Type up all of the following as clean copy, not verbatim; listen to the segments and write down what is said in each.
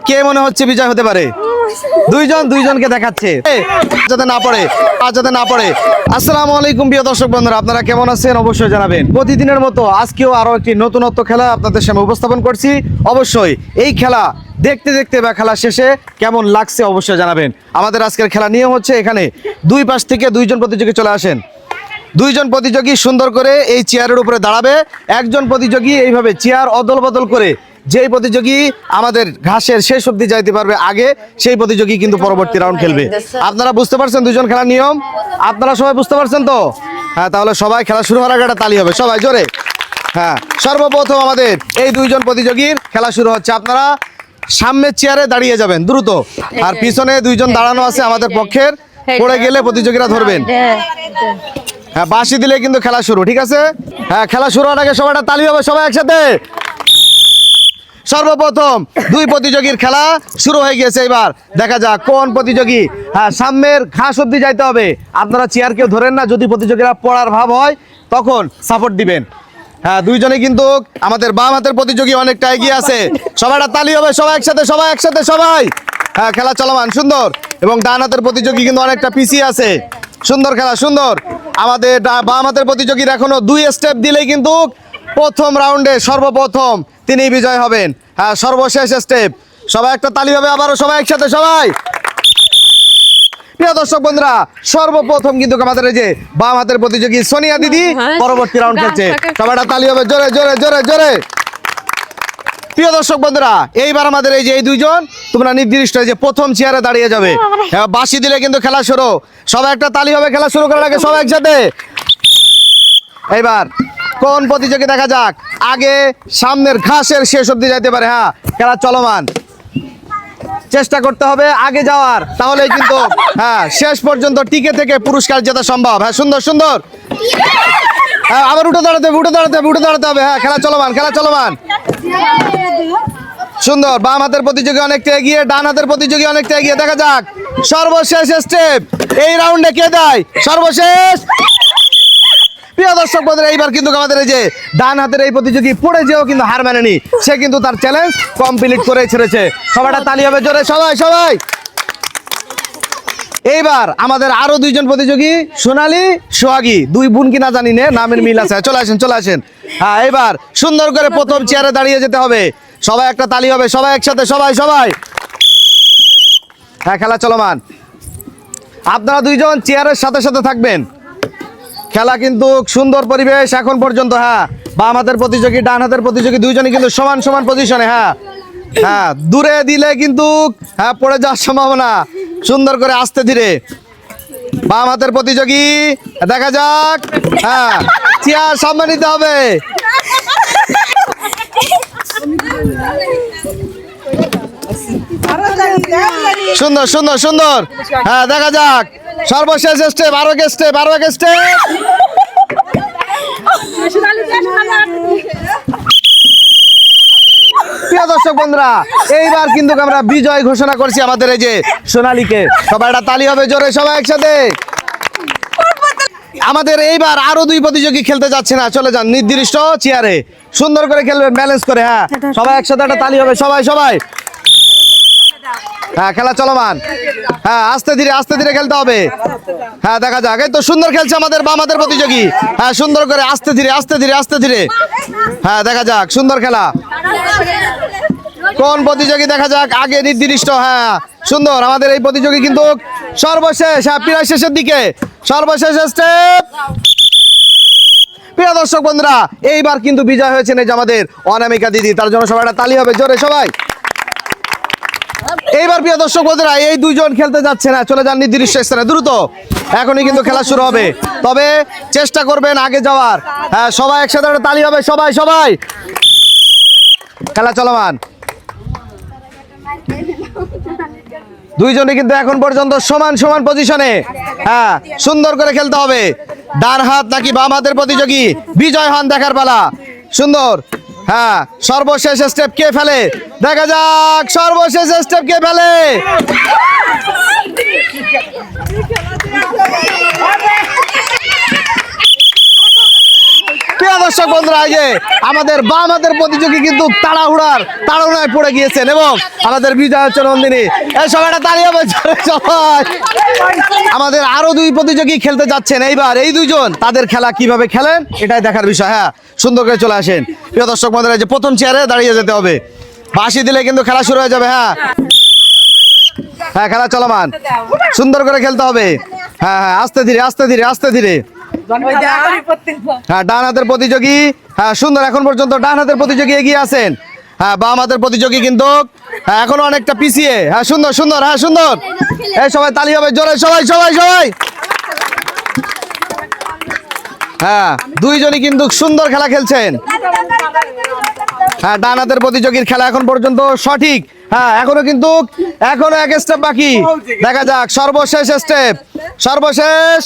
কে মনে হচ্ছে বিজয় হতে পারে? দুইজনকে দেখাচ্ছে যাতে না পড়ে। আসসালামু আলাইকুম প্রিয় দর্শক বন্ধুরা, আপনারা কেমন আছেন অবশ্যই জানাবেন। প্রতিদিনের মতো আজকেও আরো একটি নতুনত্ব খেলা আপনাদের সামনে উপস্থাপন করছি। অবশ্যই এই খেলা দেখতে দেখতে বা খেলা শেষে কেমন লাগছে অবশ্যই জানাবেন। আমাদের আজকের খেলা নিয়ম হচ্ছে, এখানে দুই পাশ থেকে দুইজন প্রতিযোগী চলে আসেন। দুইজন প্রতিযোগী সুন্দর করে এই চেয়ারের উপরে দাঁড়াবে। একজন প্রতিযোগী এইভাবে চেয়ার অদল বদল করে, যেই প্রতিযোগী আমাদের ঘাসের শেষ অবধি যাইতে পারবে আগে, সেই প্রতিযোগী কিন্তু পরবর্তী রাউন্ড খেলবে। আপনারা বুঝতে পারছেন দুইজন খেলার নিয়ম? আপনারা সবাই বুঝতে পারছেন তো? হ্যাঁ, তাহলে সবাই খেলা শুরু হওয়ার আগে একটা তালি হবে, সবাই জোরে। হ্যাঁ, সর্বপ্রথম আমাদের এই দুইজন প্রতিযোগীর খেলা শুরু হচ্ছে। আপনারা সামনের চেয়ারে দাঁড়িয়ে যাবেন দ্রুত, আর পিছনে দুইজন দাঁড়ানো আছে আমাদের পক্ষের। পড়ে গেলে প্রতিযোগীরা ধরবেন। হ্যাঁ, বাঁশি দিলে কিন্তু খেলা শুরু, ঠিক আছে? হ্যাঁ, খেলা শুরু হওয়ার আগে সবাই একটা তালি হবে, সবাই একসাথে। সর্বপ্রথম দুই প্রতিযোগীর খেলা শুরু হয়ে গেছে। এবার দেখা যাক কোন প্রতিযোগী সামনের ঘাস অব্দি যাইতে হবে। আপনারা চেয়ার কেউ ধরেন না, যদি প্রতিযোগীরা পড়ার ভাব হয় তখন সাপোর্ট দিবেন। হ্যাঁ, দুইজনে কিন্তু আমাদের বাম হাতের প্রতিযোগী অনেকটা এগিয়ে আছে। সবাই একটা তালি হবে, সবাই একসাথে সবাই। হ্যাঁ, খেলা চলমান সুন্দর। এবং ডান হাতের প্রতিযোগী কিন্তু অনেকটা পিছিয়ে আছে। সুন্দর খেলা, সুন্দর। আমাদের বাম হাতের প্রতিযোগীর এখনো 2 স্টেপ দিলেই কিন্তু প্রথম রাউন্ডে সর্বপ্রথম তিনি বিজয় হবেন। হ্যাঁ, সর্বশেষ স্টেপ। সবাই একটা তালি হবে আবারও, সবাই একসাথে সবাই। প্রিয় দর্শক বন্ধুরা, সর্বপ্রথম কিন্তু আমাদের এই যে বাম হাতের প্রতিযোগী সোনিয়া দিদি পরবর্তী রাউন্ড খেলছে। সবাই একটা তালি হবে, জোরে জোরে জোরে জোরে। প্রিয় দর্শক বন্ধুরা, এইবার আমাদের এই যে এই দুইজন তোমরা নির্দিষ্ট যে প্রথম চেয়ারে দাঁড়িয়ে যাবে। বাঁশি দিলে কিন্তু খেলা শুরু। সবাই একটা তালি হবে খেলা শুরু করার আগে, সবাই একসাথে। এইবার কোন প্রতিযোগী দেখা যাক আগে সামনের ঘাসের শেষ অবধি যাইতে পারে। হ্যাঁ, খেলা চলমান। চেষ্টা করতে হবে আগে যাওয়ার, তাহলেই কিন্তু হ্যাঁ শেষ পর্যন্ত টিকে থেকে পুরস্কার জেতা সম্ভব। হ্যাঁ, সুন্দর সুন্দর। হ্যাঁ, আবার উঠে দাঁড়াতে হবে। হ্যাঁ, খেলা চলমান। সুন্দর। বাম হাতের প্রতিযোগী অনেকটা এগিয়ে, ডান হাতের প্রতিযোগী অনেকটা এগিয়ে। দেখা যাক সর্বশেষ স্টেপ এই রাউন্ডে কে দেয় সর্বশেষ। প্রিয় দর্শক বন্ধুরা, এইবার কিন্তু আমাদের এই যে ডান হাতের এই প্রতিযোগী পড়ে যেও কিন্তু হার মানেনি, সে কিন্তু তার চ্যালেঞ্জ কমপ্লিট করে ছেড়েছে। সবাইটা তালি হবে জোরে, সবাই। এইবার আমাদের আরো দুইজন প্রতিযোগী সোনালী সোহাগী, দুই বোন কিনা জানি না, নামের মিল আছে। চলে আসেন। হ্যাঁ, এবার সুন্দর করে প্রথম চেয়ারে দাঁড়িয়ে যেতে হবে। সবাই একটা তালি হবে, সবাই একসাথে সবাই। হ্যাঁ, খেলা চলমান। আপনারা দুইজন চেয়ারের সাথে থাকবেন। খেলা কিন্তু সুন্দর পরিবেশ এখন পর্যন্ত। হ্যাঁ, বাম হাতের প্রতিযোগী ডান হাতের প্রতিযোগী দুইজনই কিন্তু সমান পজিশনে। হ্যাঁ, দূরে দিলে কিন্তু পড়ে যাওয়ার সম্ভাবনা। সুন্দর করে আস্তে ধীরে বাম হাতের প্রতিযোগী দেখা যাক। হ্যাঁ, চেয়ার সামনে নিতে হবে। সুন্দর। হ্যাঁ, দেখা যাক সর্বশেষ স্টেপ, আরো এক স্টেপ। প্রিয় দর্শক বন্ধুরা, এইবার কিন্তু আমরা বিজয় ঘোষণা করছি আমাদের এই যে সোনালীকে। সবাই একটা তালি হবে জোরে, সবাই একসাথে। আমাদের এইবার আরো দুই প্রতিযোগী খেলতে যাচ্ছে না, চলে যান নির্দিষ্ট চেয়ারে। সুন্দর করে খেলবেন, ব্যালেন্স করে। হ্যাঁ, সবাই একসাথে একটা তালি হবে, সবাই। হ্যাঁ, খেলা চলমান। হ্যাঁ, আস্তে ধীরে খেলতে হবে। হ্যাঁ, দেখা যাক। এই তো সুন্দর খেলছে আমাদের বাম হাতের প্রতিযোগী। হ্যাঁ, সুন্দর করে আস্তে ধীরে। হ্যাঁ, দেখা যাক সুন্দর খেলা। কোন প্রতিযোগী দেখা যাক আগে নির্দিষ্ট। হ্যাঁ, সুন্দর। আমাদের এই প্রতিযোগী কিন্তু সর্বশেষ, প্রায় শেষের দিকে, সর্বশেষ স্টেপ। প্রিয় দর্শক বন্ধুরা, এইবার কিন্তু বিজয় হয়েছেন এই যে আমাদের অনামিকা দিদি। তার জন্য সবাই একটা তালি হবে জোরে, সবাই। এইবার প্রিয় দর্শক বন্ধুরা, এই দুইজন খেলতে যাচ্ছে না, চলে যান নির্দিষ্ট স্থানে দ্রুত। এখনই কিন্তু খেলা শুরু হবে, তবে চেষ্টা করবেন আগে যাওয়ার। হ্যাঁ, সবাই একসাথে একটা তালি হবে, সবাই। খেলা চলমান। দুইজনে কিন্তু এখন পর্যন্ত সমান পজিশনে। হ্যাঁ, সুন্দর করে খেলতে হবে। ডান হাত নাকি বাম হাতের প্রতিযোগী বিজয় হন দেখার পালা। সুন্দর। হ্যাঁ, সর্বশেষ স্টেপ কে ফেলে দেখা যাক। সর্বশেষ স্টেপ কে ফেলে। প্রিয় দর্শক বন্ধুরা, এই যে আমাদের বাম হাতের প্রতিযোগী কিন্তু তাড়াহুড়ায় পড়ে গিয়েছেন এবং আমাদের বিজয় হচ্ছে নন্দিনী। এই সবাইটা তালি হবে সবাই। আমাদের আরো দুই প্রতিযোগী খেলতে যাচ্ছেন এইবার, এই দুইজন তাদের খেলা কিভাবে খেলেন এটাই দেখার বিষয়। হ্যাঁ, সুন্দর করে চলে আসেন প্রিয় দর্শক বন্ধুরা, যে প্রথম চেয়ারে দাঁড়িয়ে যেতে হবে, বাঁশি দিলে কিন্তু খেলা শুরু হয়ে যাবে। হ্যাঁ হ্যাঁ, খেলা চলমান, সুন্দর করে খেলতে হবে। হ্যাঁ হ্যাঁ, আস্তে ধীরে আস্তে ধীরে আস্তে ধীরে। হ্যাঁ, ডান হাতের প্রতিযোগী, হ্যাঁ সুন্দর, এখন পর্যন্ত ডান হাতের প্রতিযোগী এগিয়ে আছেন। হ্যাঁ, বাম হাতের প্রতিযোগী কিন্তু এখনো অনেকটা পিছিয়ে। হ্যাঁ সুন্দর সুন্দর, হ্যাঁ সুন্দর। এই সবাই তালি হবে জোরে, সবাই সবাই সবাই। হ্যাঁ, দুইজনই কিন্তু সুন্দর খেলা খেলছেন। হ্যাঁ, ডান হাতের প্রতিযোগীর খেলা এখন পর্যন্ত সঠিক। হ্যাঁ, এখনো এক স্টেপ বাকি, দেখা যাক সর্বশেষ স্টেপ, সর্বশেষ।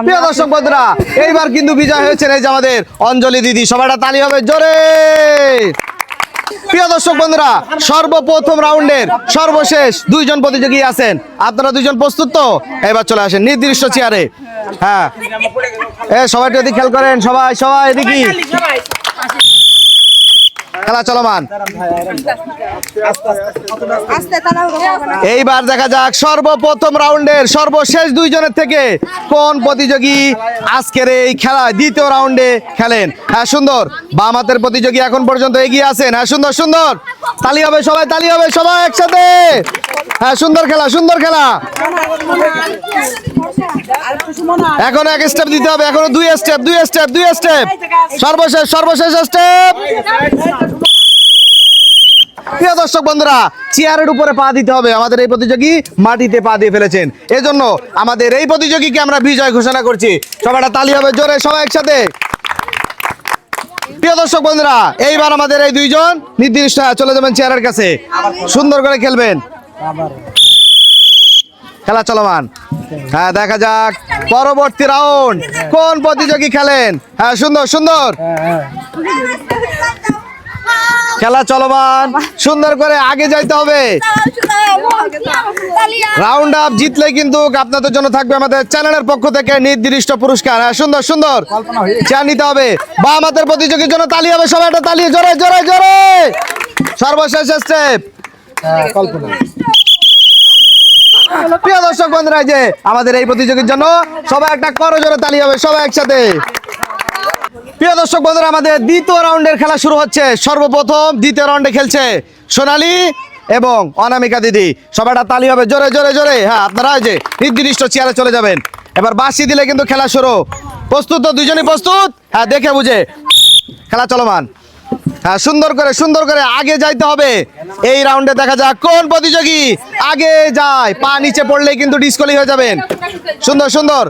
প্রিয় দর্শক বন্ধুরা, এইবার কিন্তু বিজয় হয়েছেন এই যে আমাদের অঞ্জলি দিদি, সবাইটা তালি হবে জোরে। প্রিয় দর্শক বন্ধুরা, সর্বপ্রথম রাউন্ডের সর্বশেষ দুইজন প্রতিযোগী আছেন। আপনারা দুইজন প্রস্তুত তো? এবার চলে আসেন নির্দিষ্ট চেয়ারে। হ্যাঁ, সবাই এদিকে খেয়াল করেন, সবাই সবাই এদিকে, খেলা চলমান। এইবার দেখা যাক সর্বপ্রথম রাউন্ডের সর্বশেষ দুইজনের থেকে কোন প্রতিযোগী আজকের এই খেলায় দ্বিতীয় রাউন্ডে খেলেন। হ্যাঁ সুন্দর, বাম হাতের প্রতিযোগী এখন পর্যন্ত এগিয়ে আছেন। হ্যাঁ সুন্দর সুন্দর, তালি হবে সবাই, তালি হবে সবাই একসাথে। হ্যাঁ, সুন্দর খেলা, সুন্দর খেলা। এখন এক স্টেপ দিতে হবে, এখনো দুই স্টেপ, দুই স্টেপ, দুই স্টেপ, সর্বশেষ সর্বশেষ স্টেপ। প্রিয় দর্শক বন্ধুরা, চেয়ারের উপরে পা দিতে হবে, আমাদের এই প্রতিযোগী মাটিতে পা দিয়ে ফেলেছেন, এজন্য আমাদের এই প্রতিযোগীকে আমরা বিজয় ঘোষণা করছি। সবাইটা তালি হবে জোরে, সবাই একসাথে। প্রিয় দর্শক বন্ধুরা, এইবার আমাদের এই দুইজন নির্দিষ্ট চলে যাবেন চেয়ারের কাছে, সুন্দর করে খেলবেন, খেলা চলমান। হ্যাঁ, দেখা যাক পরবর্তী রাউন্ড কোন প্রতিযোগী খেলেন। হ্যাঁ সুন্দর সুন্দর, খেলা চলমান, সুন্দর করে আগে যাইতে হবে। রাউন্ড আপ জিতলে কিন্তু আপনাদের জন্য থাকবে আমাদের চ্যানেলের পক্ষ থেকে নির্দিষ্ট পুরস্কার। হ্যাঁ সুন্দর সুন্দর, চেয়ার নিতে হবে। বাম হাতের প্রতিযোগীর জন্য তালি হবে, সবাই একটা তালি জোরে জোরে জোরে। সর্বশেষ স্টেপ। প্রিয় দর্শক বন্ধুরা, যে আমাদের এই প্রতিযোগীর জন্য সবাই একটা করজোরে তালি হবে, সবাই একসাথে। প্রিয় দর্শক বন্ধুরা, আমাদের দ্বিতীয় রাউন্ডের খেলা শুরু হচ্ছে। সর্বপ্রথম দ্বিতীয় রাউন্ডে খেলছে সোনালী এবং অনামিকা দিদি, সবাইটা তালি হবে জোরে জোরে জোরে। হ্যাঁ, আপনারা যে নির্দিষ্ট চেয়ারে চলে যাবেন। এবার বাঁশি দিলে কিন্তু খেলা শুরু। প্রস্তুত তো? দুইজনই প্রস্তুত? হ্যাঁ, দেখে বুঝে খেলা চলমান। হ্যাঁ, সুন্দর করে আগে যাইতে হবে। এই রাউন্ডে দেখা যাক কোন প্রতিযোগী আগে যায়। পা নিচে পড়লেই কিন্তু ডিসকোয়ালি হয়ে যাবেন। সুন্দর সুন্দর,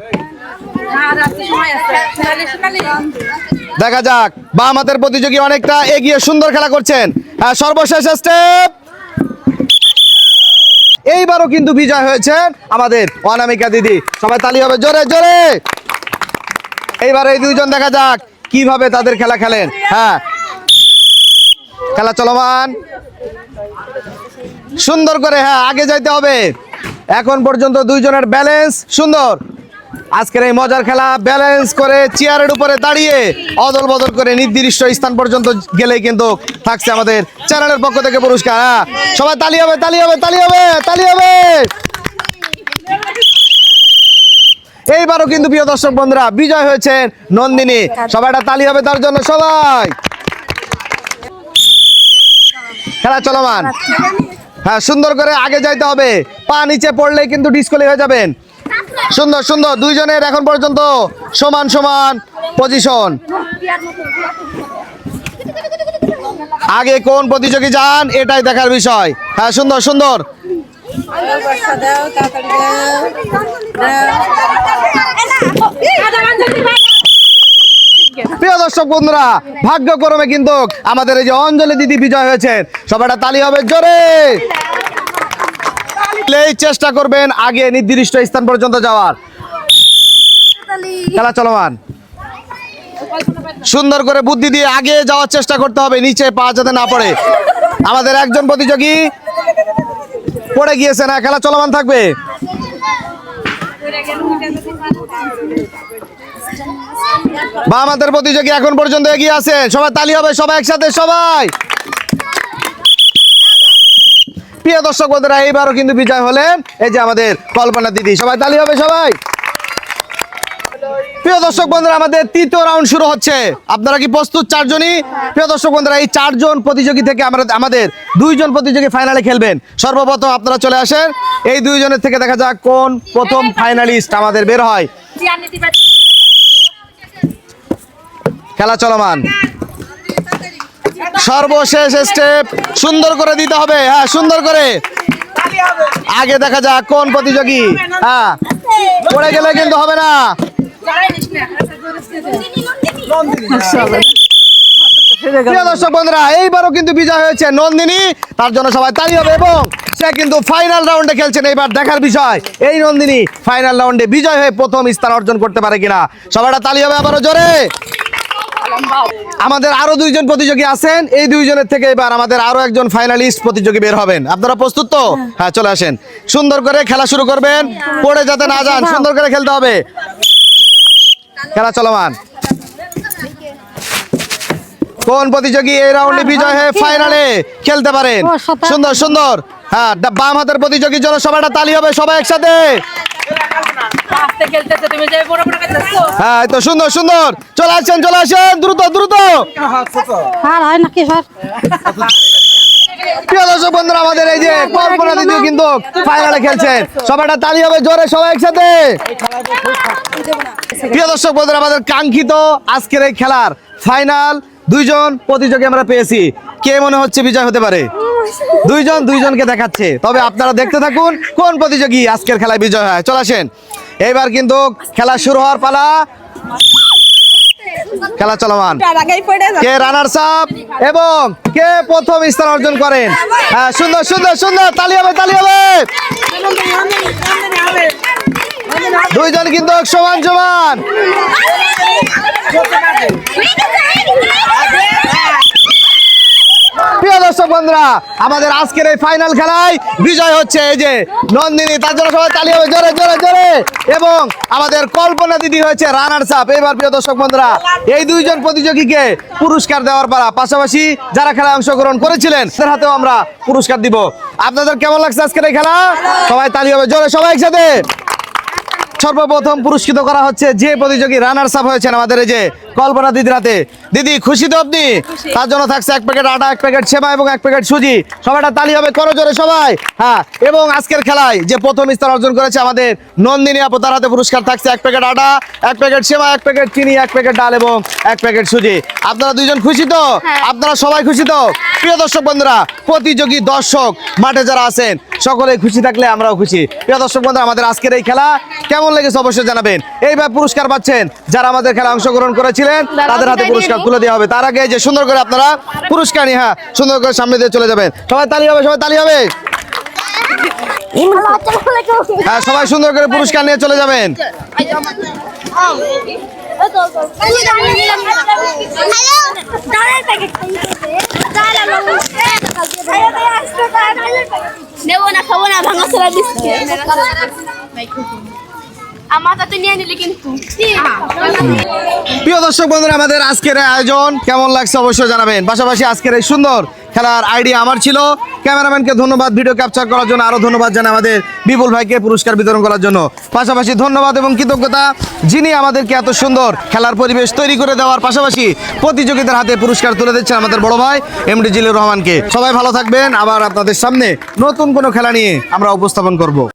দেখা যাক বাম হাতের প্রতিযোগী অনেকটা এগিয়ে সুন্দর খেলা করছেন। হ্যাঁ, সর্বশেষ স্টেপ। এইবারও কিন্তু বিজয় হয়েছেন আমাদের অনামিকা দিদি, সবাই তালি হবে জোরে জোরে। এইবার এই দুইজন দেখা যাক কিভাবে তাদের খেলা খেলেন। হ্যাঁ, খেলা চলমান, সুন্দর করে। হ্যাঁ, আগে যাইতে হবে। এখন পর্যন্ত দুইজনের ব্যালেন্স সুন্দর। আজকের এই মজার খেলা ব্যালেন্স করে চেয়ারের উপরে দাঁড়িয়ে অদল বদল করে নির্দিষ্ট স্থান পর্যন্ত গেলেই কিন্তু থাকছে আমাদের চ্যানেলের পক্ষ থেকে পুরস্কার। হ্যাঁ, সবাই তালি হবে, তালি হবে, তালি হবে, তালি হবে। এইবারও কিন্তু প্রিয় দর্শক বন্ধুরা বিজয় হয়েছেন নন্দিনী, সবাইটা তালি হবে তার জন্য। সবাই, খেলা চলমান। হ্যাঁ, সুন্দর করে আগে যাইতে হবে। পা নিচে পড়লেই কিন্তু ডিসকোয়ালি হয়ে যাবেন। সুন্দর সুন্দর, দুইজনের এখন পর্যন্ত সমান সমান পজিশন। আগে কোন প্রতিযোগী যান এটাই দেখার বিষয়। হ্যাঁ, সুন্দর সুন্দর, প্রিয় দর্শক বন্ধুরা, ভাগ্যক্রমে কিন্তু আমাদের এই যে অঞ্জলি দিদি বিজয় হয়েছেন। সবাইটা তালি হবে জোরে। চেষ্টা করবেন আগে নির্দিষ্ট স্থান পর্যন্ত যাওয়ার। খেলা চলমান, সুন্দর করে বুদ্ধি দিয়ে আগে যাওয়ার চেষ্টা করতে হবে, নিচে পা যাতে না পড়ে। আমাদের একজন প্রতিযোগী পড়ে গিয়েছে, না খেলা চলমান থাকবে। বাম হাতের প্রতিযোগী এখন পর্যন্ত এগিয়ে আছেন। সবাই তালি হবে, সবাই একসাথে, সবাই। প্রিয় দর্শক বন্ধুরা, এইবারও কিন্তু বিজয় হলেন এই যে আমাদের কল্পনা দিদি। সবাই তালি হবে, সবাই। প্রিয় দর্শক বন্ধুরা, আমাদের তৃতীয় রাউন্ড শুরু হচ্ছে। আপনারা কি প্রস্তুত? চারজনই। প্রিয় দর্শক বন্ধুরা, এই চারজন প্রতিযোগী থেকে আমাদের দুইজন প্রতিযোগী ফাইনালে খেলবেন। সর্বপ্রথম আপনারা চলে আসেন। এই দুইজনের থেকে দেখা যাক কোন প্রথম ফাইনালিস্ট আমাদের বের হয়। খেলা চলমান, সর্বশেষ স্টেপ সুন্দর করে দিতে হবে। হ্যাঁ, সুন্দর করে। আগে দেখা যাক কোন প্রতিযোগী। হ্যাঁ, পড়ে গেলে কিন্তু হবে না। প্রিয় দর্শক বন্ধুরা, এইবারও কিন্তু বিজয় হয়েছে নন্দিনী। তার জন্য সবাই তালি হবে এবং সে কিন্তু ফাইনাল রাউন্ডে খেলছেন। এইবার দেখার বিষয় এই নন্দিনী ফাইনাল রাউন্ডে বিজয় হয়ে প্রথম স্থান অর্জন করতে পারে কিনা। সবাইটা তালি হবে আবারও জোরে। আমাদের আরো দুইজন প্রতিযোগী আছেন। এই দুইজনের থেকে এবার আমাদের আরো একজন ফাইনালিস্ট প্রতিযোগী বের হবেন। আপনারা প্রস্তুত তো? হ্যাঁ, চলে আসেন। সুন্দর করে খেলা শুরু করবেন, পড়ে যাতে না যান। সুন্দর করে খেলতে হবে। খেলা চলমান। কোন প্রতিযোগী এই রাউন্ডে বিজয় হয়ে ফাইনালে খেলতে পারেন? সুন্দর সুন্দর। হ্যাঁ, বাম হাতের প্রতিযোগীর জন্য সবাইটা তালি হবে, সবাই একসাথে। হ্যাঁ, তো সুন্দর সুন্দর। চলে আসেন, চলে আসেন, দ্রুত দ্রুত। প্রিয় দর্শক বন্ধুরা, আমাদের এই যে কল্পনা দিদিও কিন্তু ফাইনালে খেলছেন। সবাইটা তালি হবে জোরে, সবাই একসাথে। প্রিয় দর্শক বন্ধুরা, আমাদের কাঙ্ক্ষিত আজকের এই খেলার ফাইনাল দুইজন প্রতিযোগী আমরা পেয়েছি। কে মনে হচ্ছে বিজয় হতে পারে? দুইজনকে দেখাচ্ছে। তবে আপনারা দেখতে থাকুন কোন প্রতিযোগী আজকের খেলায় বিজয় হয়। চলে আসেন। এইবার কিন্তু খেলা শুরু হওয়ার পালা। খেলা চলমান। কে রানার্স আপ এবং কে প্রথম স্থান অর্জন করেন? হ্যাঁ, সুন্দর সুন্দর সুন্দর। তালি হবে, তালি হবে। দুইজন কিন্তু সমান সমান। প্রিয় দর্শক বন্ধুরা, আমাদের আজকের এই ফাইনাল খেলায় বিজয় হচ্ছে এই যে নন্দিনী। তার জন্য সবাই তালি হবে জোরে জোরে জোরে। এবং আমাদের কল্পনা দিদি হয়েছে রানার্স আপ। এবার প্রিয় দর্শক বন্ধুরা, এই দুইজন প্রতিযোগীকে পুরস্কার দেওয়ার পালা। পাশাপাশি যারা খেলায় অংশগ্রহণ করেছিলেন তাদের হাতেও আমরা পুরস্কার দিব। আপনাদের কেমন লাগছে আজকের এই খেলা? সবাই তালি হবে জোরে, সবাই একসাথে। সর্বপ্রথম পুরস্কৃত করা হচ্ছে যে প্রতিযোগী রানার্স আপ হয়েছেন আমাদের এই যে কল্পনা দিদির হাতে। দিদি, খুশি তো আপনি? তার জন্য থাকছে 1 প্যাকেট আটা, 1 প্যাকেট সেবা এবং 1 প্যাকেট সুজি। সবাইটা তালি হবে, করো জোরে সবাই। হ্যাঁ, এবং আজকের খেলায় যে প্রথম স্থান অর্জন করেছে আমাদের নন্দিনী আপু, তার হাতে পুরস্কার থাকছে 1 প্যাকেট আটা, 1 প্যাকেট সেবা, 1 প্যাকেট চিনি, 1 প্যাকেট ডাল এবং 1 প্যাকেট সুজি। আপনারা দুইজন খুশি তো? আপনারা সবাই খুশি তো? প্রিয় দর্শক বন্ধুরা, প্রতিযোগী দর্শক মাঠে যারা আছেন সকলেই খুশি থাকলে আমরাও খুশি। প্রিয় দর্শক বন্ধুরা, আমাদের আজকের এই খেলা কেমন লেগেছে অবশ্যই জানাবেন। এইভাবে পুরস্কার পাচ্ছেন যারা আমাদের খেলা অংশগ্রহণ করেছিলেন, তাদের হাতে পুরস্কার তুলে দেওয়া হবে। তার আগে যে সুন্দর করে আপনারা পুরস্কার নিয়ে হ্যাঁ সুন্দর করে সামনে দিয়ে চলে যাবেন। সবাই তালি হবে, সবাই তালি হবে। হ্যাঁ, সবাই সুন্দর করে পুরস্কার নিয়ে চলে যাবেন। প্রিয় দর্শক বন্ধুরা, আমাদের আজকের আয়োজন কেমন লাগছে অবশ্যই জানাবেন। পাশাপাশি আজকের এই সুন্দর খেলার আইডিয়া আমার ছিল। ক্যামেরাম্যানকে ধন্যবাদ, ভিডিও ক্যাপচার করার জন্য আরো ধন্যবাদ জানাই আমাদের বিপুল ভাইকে পুরস্কার বিতরণ করার জন্য। পাশাপাশি ধন্যবাদ এবং কৃতজ্ঞতা যিনি আমাদেরকে এত সুন্দর খেলার পরিবেশ তৈরি করে দেওয়ার পাশাপাশি প্রতিযোগিতার হাতে পুরস্কার তুলে দিচ্ছেন আমাদের বড় ভাই এমডি জিল্লুর রহমানকে। সবাই ভালো থাকবেন। আবার আপনাদের সামনে নতুন কোনো খেলা নিয়ে আমরা উপস্থাপন করব।